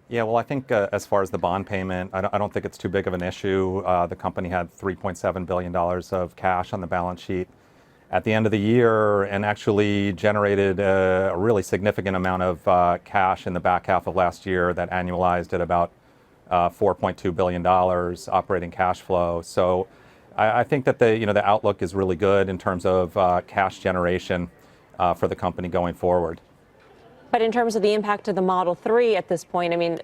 Yeah, well, I think as far as the bond payment, I don't think it's too big of an issue. The company had $3.7 billion of cash on the balance sheet at the end of the year and actually generated a really significant amount of cash in the back half of last year that annualized at about $4.2 billion operating cash flow. So I think that the outlook is really good in terms of cash generation for the company going forward. But in terms of the impact of the Model 3 at this point, I mean,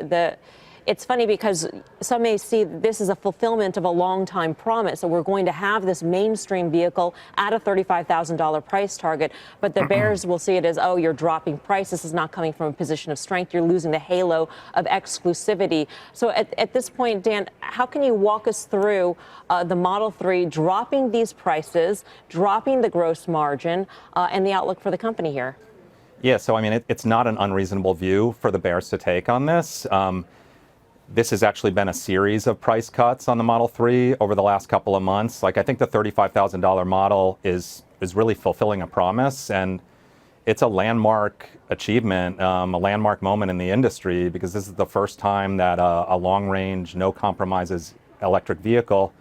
it's funny because some may see this as a fulfillment of a long-time promise. So we're going to have this mainstream vehicle at a $35,000 price target, but the bears will see it as, oh, you're dropping price. This is not coming from a position of strength. You're losing the halo of exclusivity. So at this point, Dan, how can you walk us through the Model 3 dropping these prices, dropping the gross margin, and the outlook for the company here? Yeah, so I mean, it's not an unreasonable view for the bears to take on this. This has actually been a series of price cuts on the Model 3 over the last couple of months. Like, I think the $35,000 model is really fulfilling a promise, and it's a landmark achievement, a landmark moment in the industry, because this is the first time that a long-range, no-compromises electric vehicle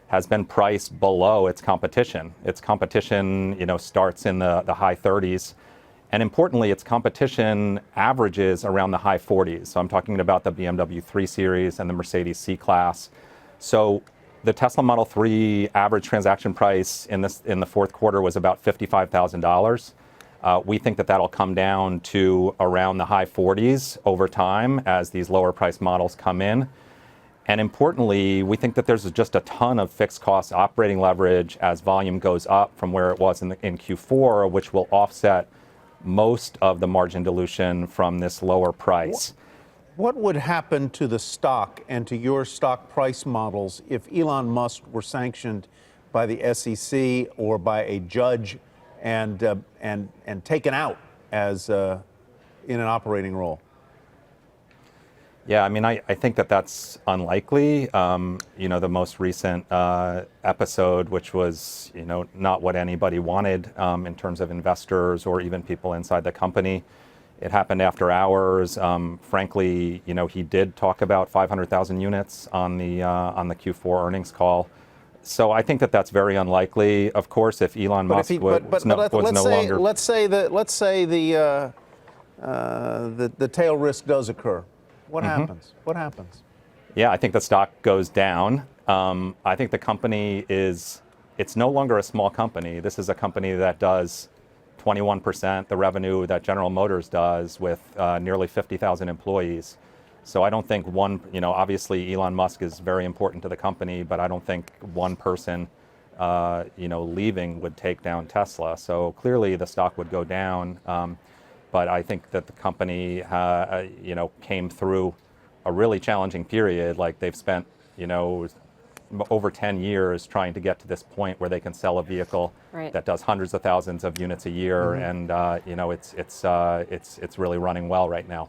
has been priced below its competition. Its competition, starts in the high 30s. And importantly, its competition averages around the high 40s. So I'm talking about the BMW 3 Series and the Mercedes C-Class. So the Tesla Model 3 average transaction price in the fourth quarter was about $55,000. We think that that'll come down to around the high 40s over time as these lower price models come in. And importantly, we think that there's just a ton of fixed cost operating leverage as volume goes up from where it was in Q4, which will offset most of the margin dilution from this lower price. What would happen to the stock and to your stock price models if Elon Musk were sanctioned by the SEC or by a judge and taken out as in an operating role? Yeah, I mean, I think that that's unlikely. The most recent episode, which was, not what anybody wanted in terms of investors or even people inside the company. It happened after hours. Frankly, he did talk about 500,000 units on the Q4 earnings call. So I think that that's very unlikely. Of course, if Elon Musk was no longer, let's say the tail risk does occur. What happens? What happens? Yeah, I think the stock goes down. I think the company it's no longer a small company. This is a company that does 21% the revenue that General Motors does with nearly 50,000 employees. So I don't think obviously Elon Musk is very important to the company, but I don't think one person, leaving would take down Tesla. So clearly the stock would go down. But I think that the company, came through a really challenging period. Like, they've spent, over 10 years trying to get to this point where they can sell a vehicle that does hundreds of thousands of units a year, and it's really running well right now.